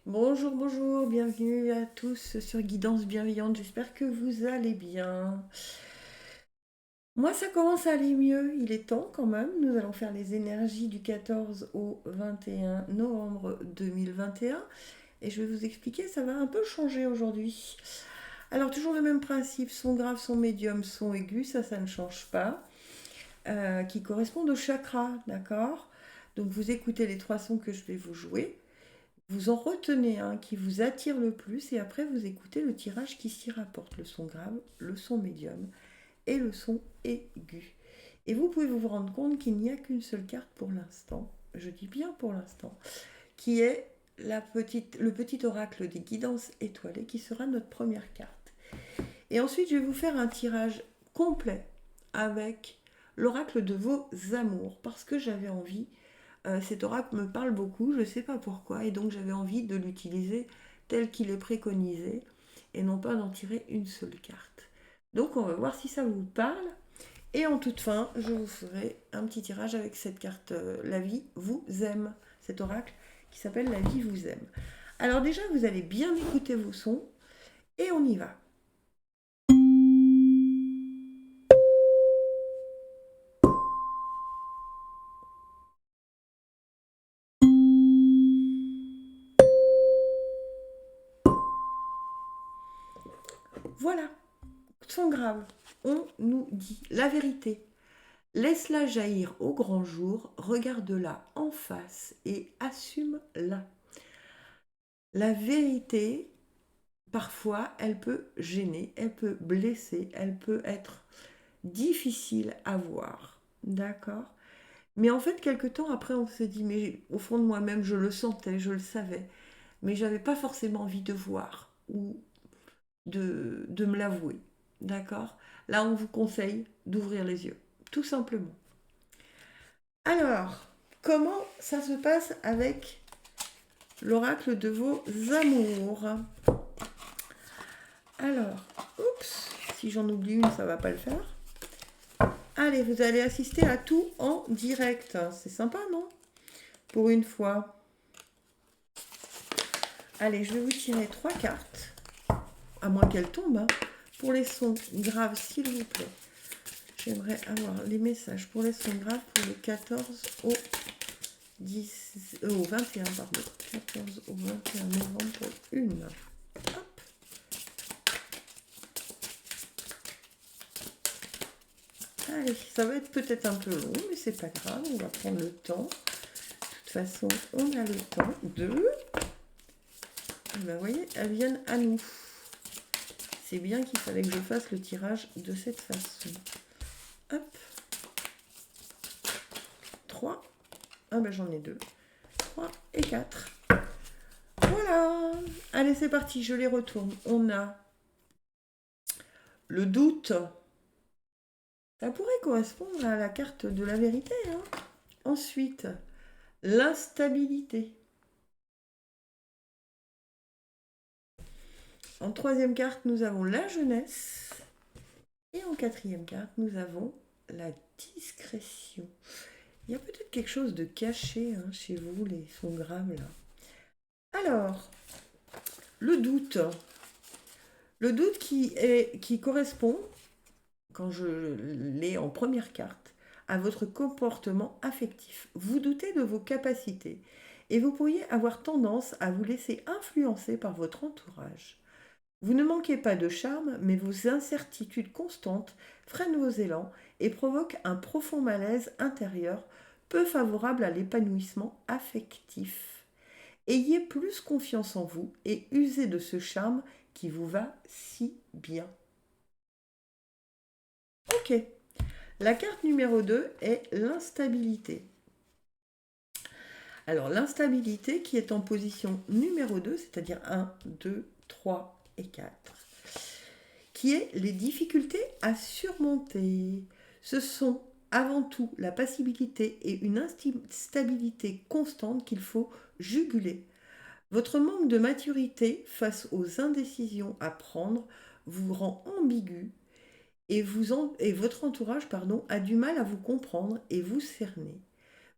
Bonjour, bonjour, bienvenue à tous sur Guidance Bienveillante, j'espère que vous allez bien. Moi, ça commence à aller mieux, il est temps quand même. Nous allons faire les énergies du 14 au 21 novembre 2021 et je vais vous expliquer, ça va un peu changer aujourd'hui. Alors, toujours le même principe, son grave, son médium, son aigu, ça ne change pas, qui correspondent au chakra, d'accord? Donc, vous écoutez les trois sons que je vais vous jouer. Vous en retenez un qui vous attire le plus et après vous écoutez le tirage qui s'y rapporte, le son grave, le son médium et le son aigu. Et vous pouvez vous rendre compte qu'il n'y a qu'une seule carte pour l'instant, je dis bien pour l'instant, qui est le petit oracle des guidances étoilées qui sera notre première carte. Et ensuite je vais vous faire un tirage complet avec l'oracle de vos amours parce que j'avais envie. Cet oracle me parle beaucoup, je ne sais pas pourquoi, et donc j'avais envie de l'utiliser tel qu'il est préconisé, et non pas d'en tirer une seule carte. Donc on va voir si ça vous parle, et en toute fin, je vous ferai un petit tirage avec cette carte La vie vous aime, cet oracle qui s'appelle La vie vous aime. Alors déjà, vous allez bien écouter vos sons, et on y va. Voilà, son grave, on nous dit la vérité. Laisse-la jaillir au grand jour, regarde-la en face et assume-la. La vérité, parfois, elle peut gêner, elle peut blesser, elle peut être difficile à voir. D'accord? Mais en fait, quelque temps après, on se dit, mais au fond de moi-même, je le sentais, je le savais, mais j'avais pas forcément envie de voir ou de me l'avouer. D'accord? Là, on vous conseille d'ouvrir les yeux, tout simplement. Alors, comment ça se passe avec l'oracle de vos amours? Alors, oups, si j'en oublie une, ça va pas le faire. Allez, vous allez assister à tout en direct. C'est sympa, non? Pour une fois. Allez, je vais vous tirer trois cartes, à moins qu'elles tombent, hein, pour les sons graves, s'il vous plaît. J'aimerais avoir les messages pour les sons graves pour le 14 au 21, pardon. 14 au 21 novembre pour une. Hop. Allez, ça va être peut-être un peu long, mais c'est pas grave, on va prendre le temps. De toute façon, on a le temps de... Et ben, vous voyez, elles viennent à nous. C'est bien qu'il fallait que je fasse le tirage de cette façon. Hop. 3. Ah ben j'en ai 2. 3 et 4. Voilà. Allez, c'est parti, je les retourne. On a le doute. Ça pourrait correspondre à la carte de la vérité, hein. Ensuite, l'instabilité. En troisième carte, nous avons la jeunesse. Et en quatrième carte, nous avons la discrétion. Il y a peut-être quelque chose de caché, hein, chez vous, les sons graves là. Alors, le doute. Le doute qui correspond, quand je l'ai en première carte, à votre comportement affectif. Vous doutez de vos capacités et vous pourriez avoir tendance à vous laisser influencer par votre entourage. Vous ne manquez pas de charme, mais vos incertitudes constantes freinent vos élans et provoquent un profond malaise intérieur peu favorable à l'épanouissement affectif. Ayez plus confiance en vous et usez de ce charme qui vous va si bien. Ok. La carte numéro 2 est l'instabilité. Alors l'instabilité qui est en position numéro 2, c'est-à-dire 1, 2, 3 et 4, qui est les difficultés à surmonter. Ce sont avant tout la passibilité et une instabilité constante qu'il faut juguler. Votre manque de maturité face aux indécisions à prendre vous rend ambigu et votre entourage a du mal à vous comprendre et vous cerner.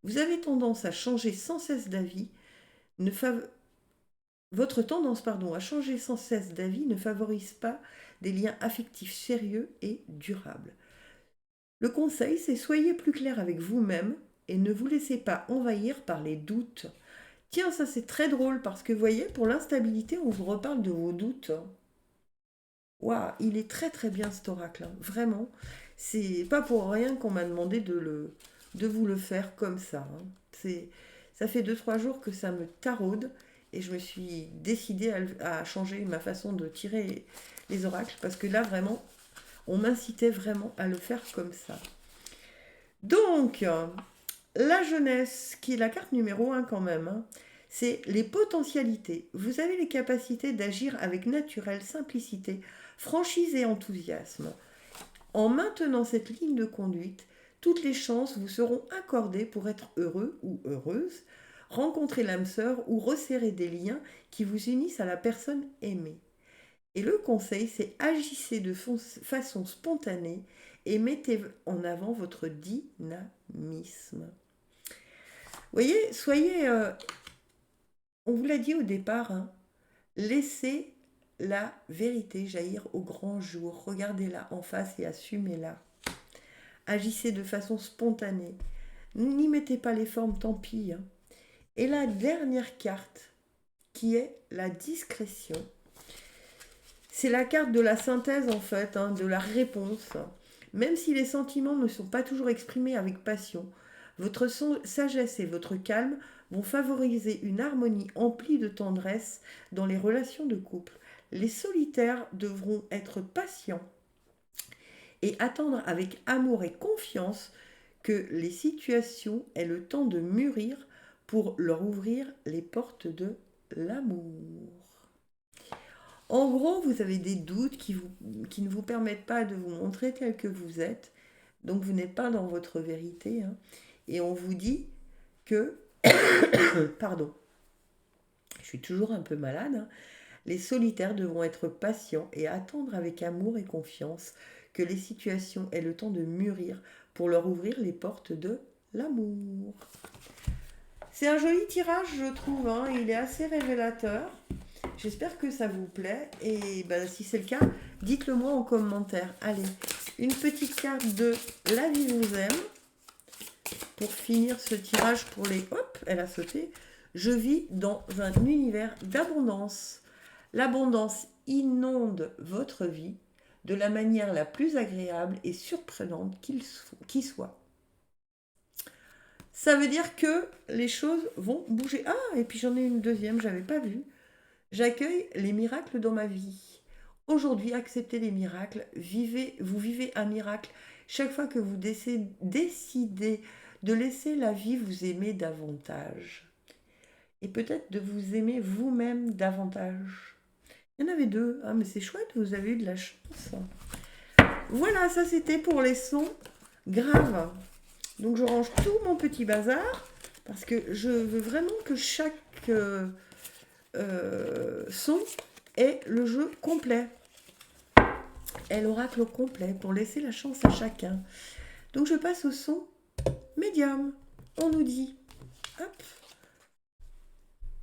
Vous avez tendance à changer sans cesse d'avis, Votre tendance, pardon, à changer sans cesse d'avis ne favorise pas des liens affectifs sérieux et durables. Le conseil, c'est soyez plus clair avec vous-même et ne vous laissez pas envahir par les doutes. Tiens, ça c'est très drôle parce que vous voyez, pour l'instabilité, on vous reparle de vos doutes. Waouh, il est très très bien cet oracle, hein. Vraiment. C'est pas pour rien qu'on m'a demandé de vous le faire comme ça, hein. Ça fait 2 3 jours que ça me taraude et je me suis décidée à changer ma façon de tirer les oracles parce que là vraiment, on m'incitait vraiment à le faire comme ça. Donc, la jeunesse, qui est la carte numéro 1 quand même, hein, c'est les potentialités. Vous avez les capacités d'agir avec naturelle simplicité, franchise et enthousiasme. En maintenant cette ligne de conduite, toutes les chances vous seront accordées pour être heureux ou heureuse, rencontrer l'âme sœur ou resserrer des liens qui vous unissent à la personne aimée. Et le conseil, c'est agissez de façon spontanée et mettez en avant votre dynamisme. Vous voyez, soyez, on vous l'a dit au départ, hein, laissez la vérité jaillir au grand jour. Regardez-la en face et assumez-la. Agissez de façon spontanée. N'y mettez pas les formes, tant pis, hein. Et la dernière carte, qui est la discrétion, c'est la carte de la synthèse en fait, hein, de la réponse. Même si les sentiments ne sont pas toujours exprimés avec passion, votre sagesse et votre calme vont favoriser une harmonie emplie de tendresse dans les relations de couple. Les solitaires devront être patients et attendre avec amour et confiance que les situations aient le temps de mûrir pour leur ouvrir les portes de l'amour. En gros, vous avez des doutes qui ne vous permettent pas de vous montrer tel que vous êtes, donc vous n'êtes pas dans votre vérité, hein. Et on vous dit que, pardon, je suis toujours un peu malade, hein, les solitaires devront être patients et attendre avec amour et confiance que les situations aient le temps de mûrir pour leur ouvrir les portes de l'amour. C'est un joli tirage, je trouve, hein, il est assez révélateur. J'espère que ça vous plaît et ben, si c'est le cas, dites-le moi en commentaire. Allez, une petite carte de La vie vous aime pour finir ce tirage pour les... Hop, elle a sauté. Je vis dans un univers d'abondance. L'abondance inonde votre vie de la manière la plus agréable et surprenante qui soit. Ça veut dire que les choses vont bouger. Ah, et puis j'en ai une deuxième, j'avais pas vu. J'accueille les miracles dans ma vie. Aujourd'hui, acceptez les miracles. Vous vivez un miracle chaque fois que vous décidez de laisser la vie vous aimer davantage. Et peut-être de vous aimer vous-même davantage. Il y en avait 2. Ah, mais c'est chouette, vous avez eu de la chance. Voilà, ça c'était pour les sons graves. Donc je range tout mon petit bazar parce que je veux vraiment que chaque son ait le jeu complet. Et l'oracle complet pour laisser la chance à chacun. Donc je passe au son médium. On nous dit, hop,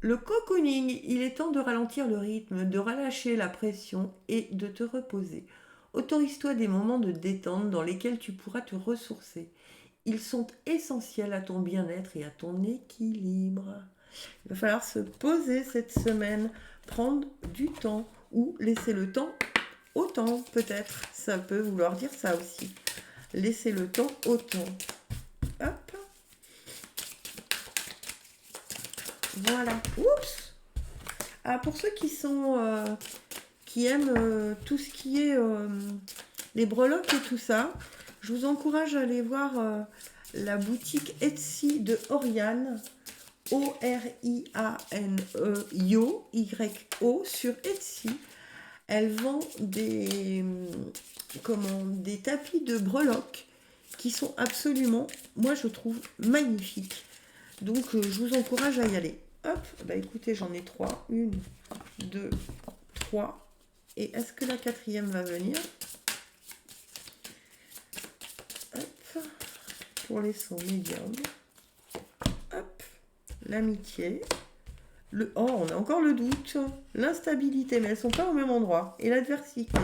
le cocooning, il est temps de ralentir le rythme, de relâcher la pression et de te reposer. Autorise-toi des moments de détente dans lesquels tu pourras te ressourcer. Ils sont essentiels à ton bien-être et à ton équilibre. Il va falloir se poser cette semaine, prendre du temps ou laisser le temps au temps, peut-être. Ça peut vouloir dire ça aussi. Laisser le temps au temps. Hop. Voilà. Oups. Ah, pour ceux qui aiment tout ce qui est les breloques et tout ça, je vous encourage à aller voir la boutique Etsy de Oriane, O-R-I-A-N-E, Y-O, sur Etsy. Elle vend des tapis de breloques qui sont absolument, moi je trouve, magnifiques. Donc je vous encourage à y aller. Hop, bah écoutez, j'en ai 3. 1, 2, 3. Et est-ce que la 4e va venir? Hop, pour les sons médiums. Hop, l'amitié. Oh, on a encore le doute, l'instabilité, mais elles sont pas au même endroit. Et l'adversité.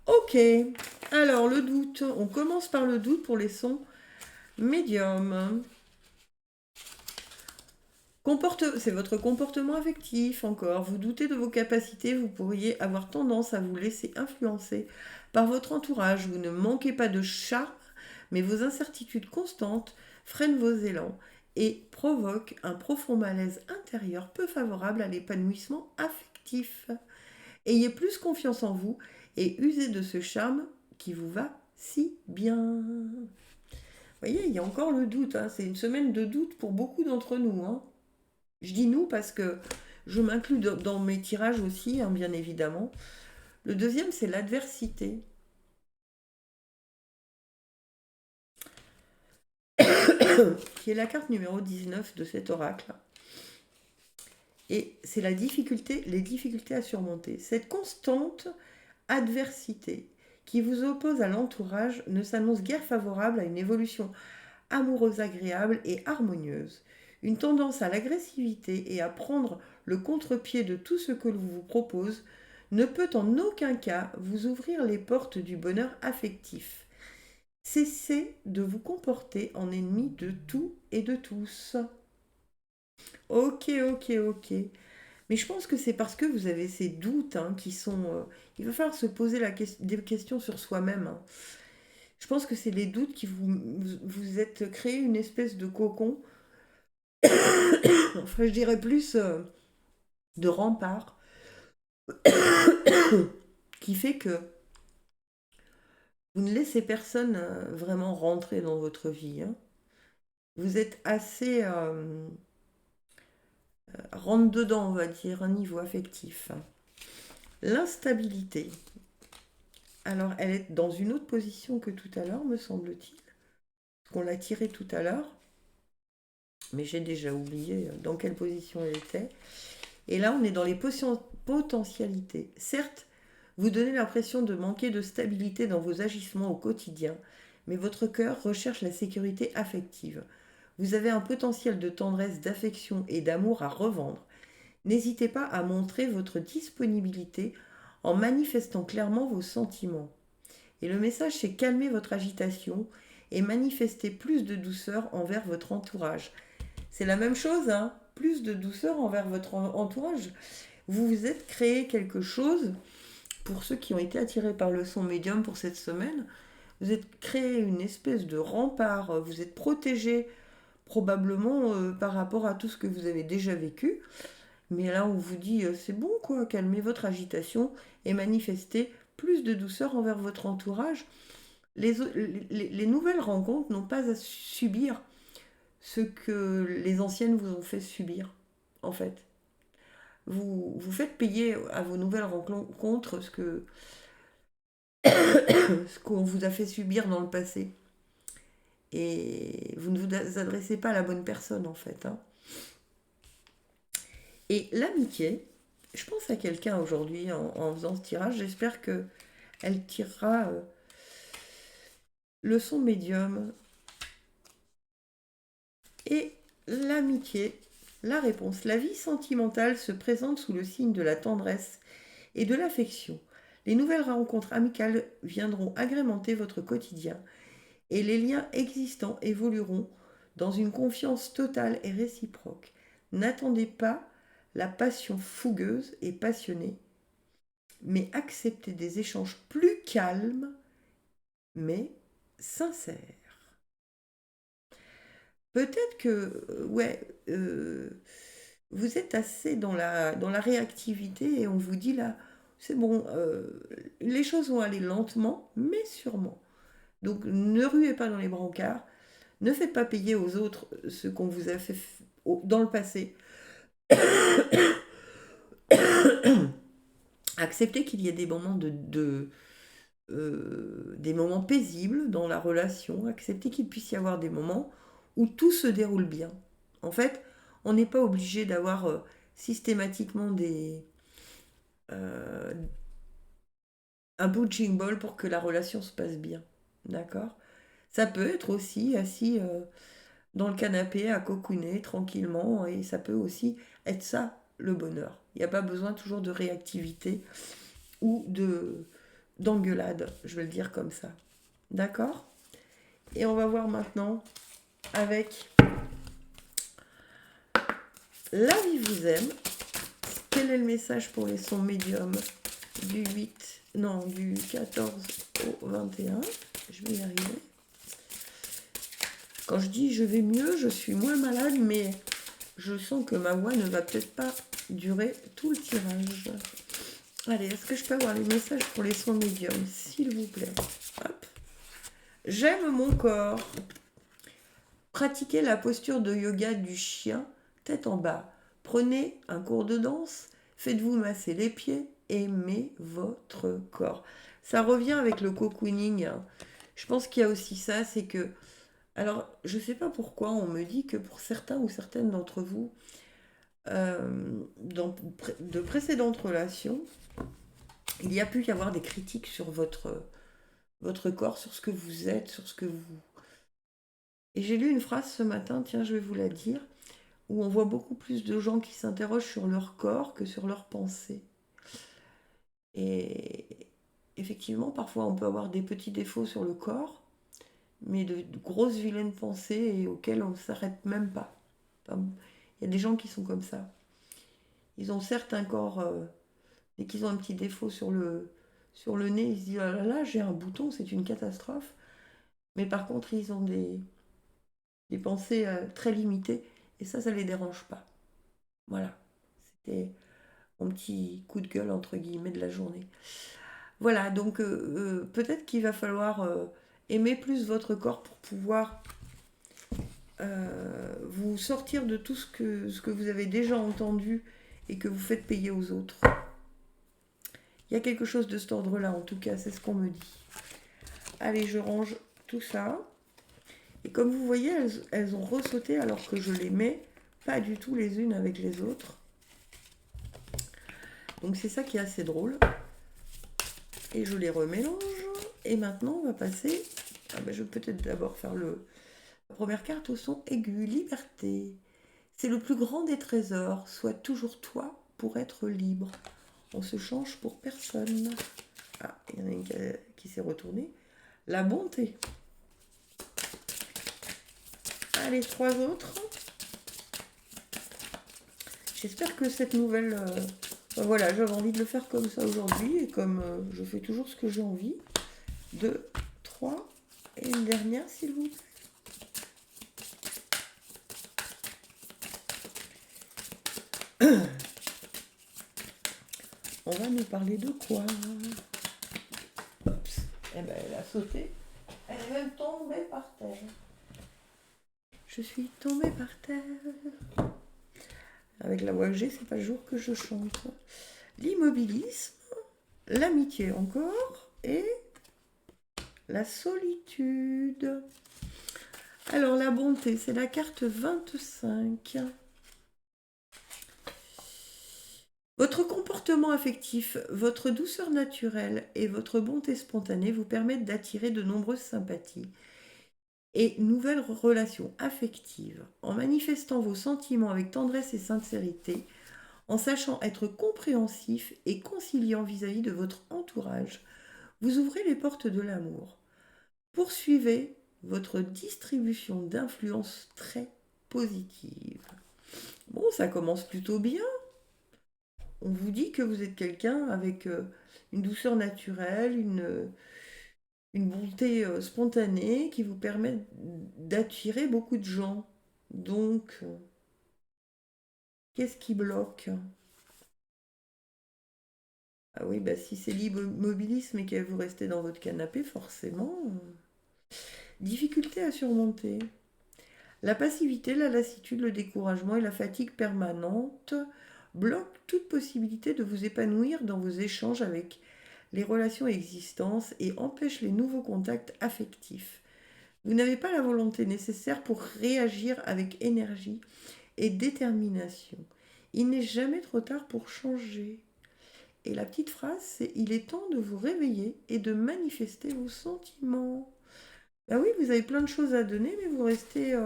Ok, alors le doute. On commence par le doute pour les sons médiums. C'est votre comportement affectif encore. Vous doutez de vos capacités, vous pourriez avoir tendance à vous laisser influencer par votre entourage. Vous ne manquez pas de charme, mais vos incertitudes constantes freinent vos élans et provoquent un profond malaise intérieur peu favorable à l'épanouissement affectif. Ayez plus confiance en vous et usez de ce charme qui vous va si bien. Vous voyez, il y a encore le doute, hein. C'est une semaine de doute pour beaucoup d'entre nous, hein. Je dis nous parce que je m'inclus dans mes tirages aussi, hein, bien évidemment. Le deuxième, c'est l'adversité, qui est la carte numéro 19 de cet oracle. Et c'est la difficulté, les difficultés à surmonter. Cette constante adversité qui vous oppose à l'entourage ne s'annonce guère favorable à une évolution amoureuse agréable et harmonieuse. Une tendance à l'agressivité et à prendre le contre-pied de tout ce que l'on vous propose ne peut en aucun cas vous ouvrir les portes du bonheur affectif. Cessez de vous comporter en ennemi de tout et de tous. Ok, ok, ok. Mais je pense que c'est parce que vous avez ces doutes, hein, qui sont... il va falloir se poser des questions sur soi-même, hein. Je pense que c'est les doutes qui vous êtes créé une espèce de cocon, enfin je dirais plus de rempart, qui fait que vous ne laissez personne vraiment rentrer dans votre vie, hein. Vous êtes assez rentre-dedans, on va dire, un niveau affectif. L'instabilité. Alors, elle est dans une autre position que tout à l'heure, me semble-t-il. Parce qu'on l'a tirée tout à l'heure. Mais j'ai déjà oublié dans quelle position elle était. Et là, on est dans les potentialités. Certes, vous donnez l'impression de manquer de stabilité dans vos agissements au quotidien, mais votre cœur recherche la sécurité affective. Vous avez un potentiel de tendresse, d'affection et d'amour à revendre. N'hésitez pas à montrer votre disponibilité en manifestant clairement vos sentiments. Et le message, c'est calmer votre agitation et manifester plus de douceur envers votre entourage. C'est la même chose, hein, plus de douceur envers votre entourage. Vous vous êtes créé quelque chose, pour ceux qui ont été attirés par le son médium pour cette semaine, vous êtes créé une espèce de rempart, vous êtes protégé probablement par rapport à tout ce que vous avez déjà vécu. Mais là, on vous dit, c'est bon quoi, calmez votre agitation et manifestez plus de douceur envers votre entourage. Les nouvelles rencontres n'ont pas à subir ce que les anciennes vous ont fait subir, en fait. Vous faites payer à vos nouvelles rencontres ce qu'on vous a fait subir dans le passé. Et vous ne vous adressez pas à la bonne personne, en fait, hein. Et l'amitié, je pense à quelqu'un aujourd'hui en faisant ce tirage. J'espère que elle tirera le son médium et l'amitié. La réponse. La vie sentimentale se présente sous le signe de la tendresse et de l'affection. Les nouvelles rencontres amicales viendront agrémenter votre quotidien et les liens existants évolueront dans une confiance totale et réciproque. N'attendez pas la passion fougueuse et passionnée, mais acceptez des échanges plus calmes, mais sincères. Peut-être que, ouais, vous êtes assez dans la réactivité et on vous dit là, c'est bon, les choses vont aller lentement, mais sûrement. Donc ne ruez pas dans les brancards, ne faites pas payer aux autres ce qu'on vous a fait dans le passé. Acceptez qu'il y ait des moments des moments paisibles dans la relation. Acceptez qu'il puisse y avoir des moments où tout se déroule bien. En fait, on n'est pas obligé d'avoir systématiquement euh, un bouching ball pour que la relation se passe bien. D'accord. Ça peut être aussi assis dans le canapé à cocooner tranquillement, et ça peut aussi être ça, le bonheur. Il n'y a pas besoin toujours de réactivité ou d'engueulade, je vais le dire comme ça. D'accord? Et on va voir maintenant avec La vie vous aime. Quel est le message pour les sons médiums du 14 au 21? Je vais y arriver. Quand je dis je vais mieux, je suis moins malade, mais je sens que ma voix ne va peut-être pas durer tout le tirage. Allez, est-ce que je peux avoir les messages pour les sons médiums, s'il vous plaît? Hop. J'aime mon corps. Pratiquez la posture de yoga du chien, tête en bas. Prenez un cours de danse, faites-vous masser les pieds, aimez votre corps. Ça revient avec le cocooning. Je pense qu'il y a aussi ça, c'est que... Alors, je ne sais pas pourquoi on me dit que pour certains ou certaines d'entre vous, dans de précédentes relations, il y a pu y avoir des critiques sur votre corps, sur ce que vous êtes, sur ce que vous... Et j'ai lu une phrase ce matin, tiens, je vais vous la dire, où on voit beaucoup plus de gens qui s'interrogent sur leur corps que sur leurs pensées. Et effectivement, parfois on peut avoir des petits défauts sur le corps, mais de grosses vilaines pensées auxquelles on ne s'arrête même pas. Enfin, il y a des gens qui sont comme ça. Ils ont certes un corps, dès qu'ils ont un petit défaut sur le nez, ils se disent ah là là, j'ai un bouton, c'est une catastrophe. Mais par contre, ils ont des pensées très limitées, et ça ne les dérange pas. Voilà. C'était mon petit coup de gueule, entre guillemets, de la journée. Voilà, donc peut-être qu'il va falloir aimer plus votre corps pour pouvoir vous sortir de tout ce que vous avez déjà entendu et que vous faites payer aux autres. Il y a quelque chose de cet ordre-là, en tout cas, c'est ce qu'on me dit. Allez, je range tout ça. Et comme vous voyez, elles ont ressauté alors que je les mets pas du tout les unes avec les autres. Donc c'est ça qui est assez drôle. Et je les remélange. Et maintenant, on va passer... je vais peut-être d'abord faire la première carte au son aigu. Liberté. C'est le plus grand des trésors. Sois toujours toi pour être libre. On se change pour personne. Ah, il y en a une qui s'est retournée. La bonté. Allez, 3 autres. J'espère que cette nouvelle... voilà, j'avais envie de le faire comme ça aujourd'hui. Et comme je fais toujours ce que j'ai envie. 2, 3. Et une dernière, s'il vous plaît. On va nous parler de quoi? Oups. Eh ben, elle a sauté. Elle est même tombée par terre. Je suis tombée par terre. Avec la voix que j'ai, c'est pas le jour que je chante. L'immobilisme, l'amitié encore, et la solitude. Alors, la bonté, c'est la carte 25. Votre comportement affectif, votre douceur naturelle et votre bonté spontanée vous permettent d'attirer de nombreuses sympathies et nouvelles relations affectives. En manifestant vos sentiments avec tendresse et sincérité, en sachant être compréhensif et conciliant vis-à-vis de votre entourage, vous ouvrez les portes de l'amour. Poursuivez votre distribution d'influence très positive. Bon, ça commence plutôt bien. On vous dit que vous êtes quelqu'un avec une douceur naturelle, une bonté spontanée qui vous permet d'attirer beaucoup de gens. Donc, qu'est-ce qui bloque? Ah oui, bah si c'est l'immobilisme et que vous restez dans votre canapé, forcément. Difficulté à surmonter. La passivité, la lassitude, le découragement et la fatigue permanente bloquent toute possibilité de vous épanouir dans vos échanges avec les relations existantes et empêchent les nouveaux contacts affectifs. Vous n'avez pas la volonté nécessaire pour réagir avec énergie et détermination. Il n'est jamais trop tard pour changer. Et la petite phrase, c'est « Il est temps de vous réveiller et de manifester vos sentiments ». Ben oui, vous avez plein de choses à donner, mais vous restez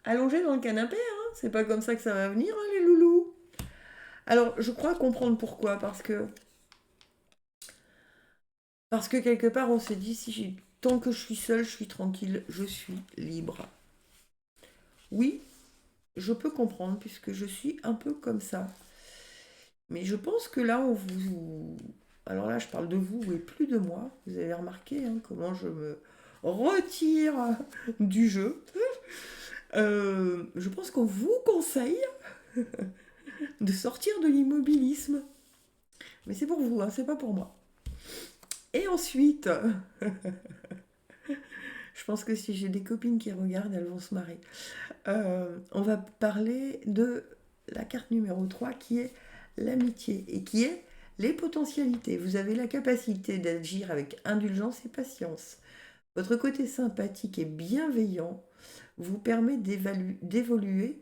allongé dans le canapé, hein. C'est pas comme ça que ça va venir, hein, les loulous. Alors, je crois comprendre pourquoi. Parce que quelque part, on s'est dit, tant que je suis seule, je suis tranquille, je suis libre. Oui, je peux comprendre, puisque je suis un peu comme ça. Mais je pense que là, on vous... Alors là, je parle de vous et plus de moi. Vous avez remarqué hein, comment je me retire du jeu. Je pense qu'on vous conseille de sortir de l'immobilisme. Mais c'est pour vous, hein, c'est pas pour moi. Et ensuite, je pense que si j'ai des copines qui regardent, elles vont se marrer. On va parler de la carte numéro 3 qui est l'amitié et qui est les potentialités. Vous avez la capacité d'agir avec indulgence et patience. Votre côté sympathique et bienveillant vous permet d'évoluer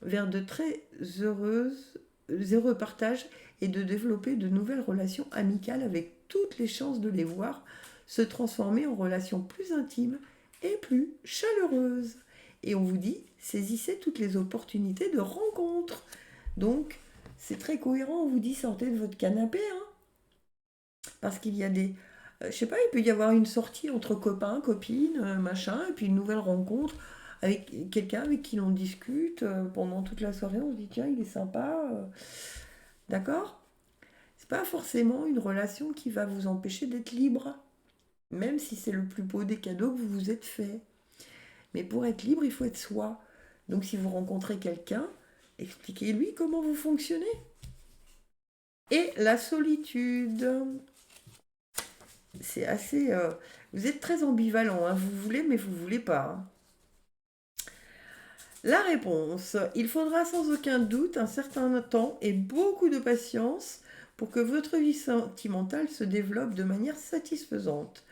vers de très heureux partages et de développer de nouvelles relations amicales avec toutes les chances de les voir se transformer en relations plus intimes et plus chaleureuses. Et on vous dit, saisissez toutes les opportunités de rencontre. Donc, c'est très cohérent, on vous dit, sortez de votre canapé, hein, parce qu'il y a des... je sais pas, il peut y avoir une sortie entre copains, copines, machin, et puis une nouvelle rencontre avec quelqu'un avec qui l'on discute pendant toute la soirée, on se dit, tiens, il est sympa, d'accord? C'est pas forcément une relation qui va vous empêcher d'être libre, même si c'est le plus beau des cadeaux que vous vous êtes fait. Mais pour être libre, il faut être soi. Donc si vous rencontrez quelqu'un, expliquez-lui comment vous fonctionnez. Et la solitude. C'est assez... vous êtes très ambivalent, hein. Vous voulez, mais vous voulez pas, hein. La réponse. Il faudra sans aucun doute un certain temps et beaucoup de patience pour que votre vie sentimentale se développe de manière satisfaisante.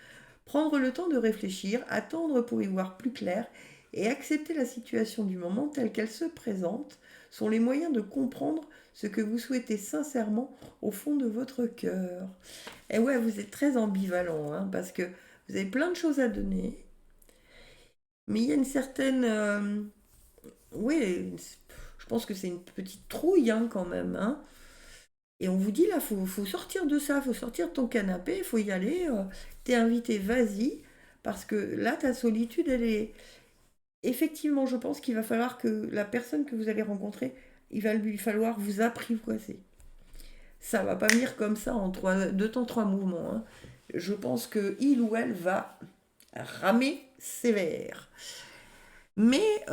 Prendre le temps de réfléchir, attendre pour y voir plus clair et accepter la situation du moment telle qu'elle se présente sont les moyens de comprendre ce que vous souhaitez sincèrement au fond de votre cœur. Et ouais, vous êtes très ambivalent, hein, parce que vous avez plein de choses à donner, mais il y a une certaine... oui, je pense que c'est une petite trouille hein, quand même, hein. Et on vous dit là, faut sortir de ça, faut sortir de ton canapé, il faut y aller. T'es invité, vas-y. Parce que là, ta solitude, elle est... Effectivement, je pense qu'il va falloir que la personne que vous allez rencontrer, il va lui falloir vous apprivoiser. Ça va pas venir comme ça en deux temps, trois mouvements, hein. Je pense que il ou elle va ramer sévère. Mais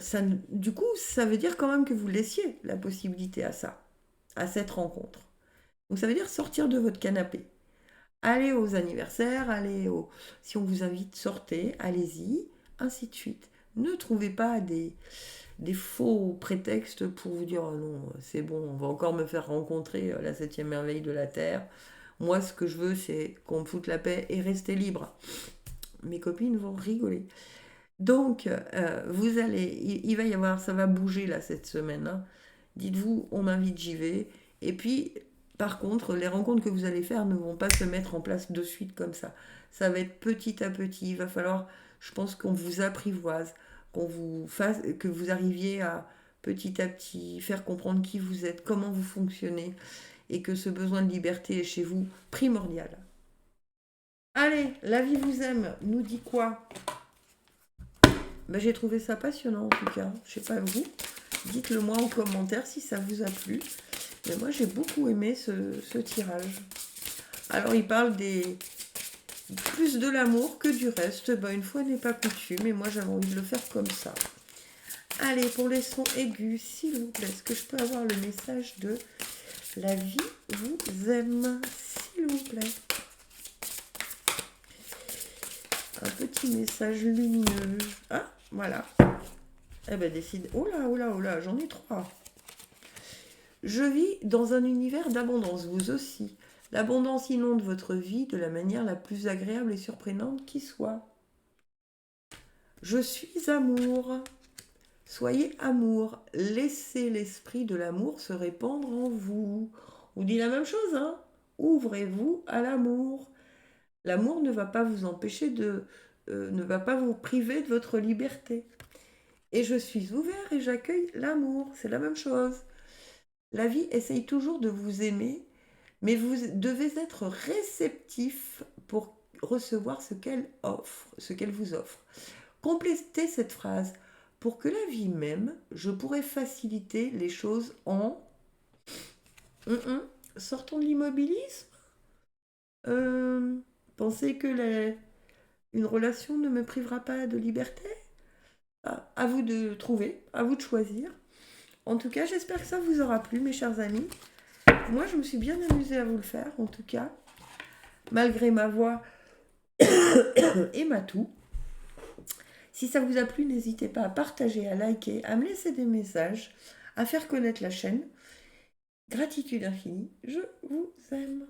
ça, du coup, ça veut dire quand même que vous laissiez la possibilité à ça, à cette rencontre. Donc ça veut dire sortir de votre canapé. Allez aux anniversaires, si on vous invite, sortez, allez-y, ainsi de suite. Ne trouvez pas des faux prétextes pour vous dire oh non, c'est bon, on va encore me faire rencontrer la septième merveille de la Terre. Moi, ce que je veux, c'est qu'on me foute la paix et rester libre. Mes copines vont rigoler. Donc, il va y avoir, ça va bouger là cette semaine, hein. Dites-vous, on m'invite, j'y vais. Et puis, par contre, les rencontres que vous allez faire ne vont pas se mettre en place de suite comme ça. Ça va être petit à petit. Il va falloir, je pense, qu'on vous apprivoise, qu'on vous fasse, que vous arriviez à petit à petit faire comprendre qui vous êtes, comment vous fonctionnez, et que ce besoin de liberté est chez vous primordial. Allez, la vie vous aime, nous dit quoi? Ben, j'ai trouvé ça passionnant en tout cas. Je sais pas vous. Dites-le moi en commentaire si ça vous a plu. Mais moi j'ai beaucoup aimé ce tirage. Alors il parle des plus de l'amour que du reste. Ben, une fois n'est pas coutume. Et moi j'avais envie de le faire comme ça. Allez, pour les sons aigus, s'il vous plaît, est-ce que je peux avoir le message de la vie vous aime, s'il vous plaît? Un petit message lumineux. Ah, voilà. Eh ben décide. Oh là, oh là, oh là, j'en ai 3. Je vis dans un univers d'abondance, vous aussi. L'abondance inonde votre vie de la manière la plus agréable et surprenante qui soit. Je suis amour. Soyez amour. Laissez l'esprit de l'amour se répandre en vous. On dit la même chose, hein? Ouvrez-vous à l'amour. L'amour ne va pas vous empêcher ne va pas vous priver de votre liberté. Et je suis ouvert et j'accueille l'amour. C'est la même chose. La vie essaye toujours de vous aimer, mais vous devez être réceptif pour recevoir ce qu'elle offre, ce qu'elle vous offre. Complétez cette phrase. Pour que la vie m'aime, je pourrais faciliter les choses en... Sortons de l'immobilisme. Euh, Pensez que une relation ne me privera pas de liberté. À vous de trouver, à vous de choisir. En tout cas, j'espère que ça vous aura plu, mes chers amis. Moi, je me suis bien amusée à vous le faire, en tout cas, malgré ma voix et ma toux. Si ça vous a plu, n'hésitez pas à partager, à liker, à me laisser des messages, à faire connaître la chaîne. Gratitude infinie, je vous aime.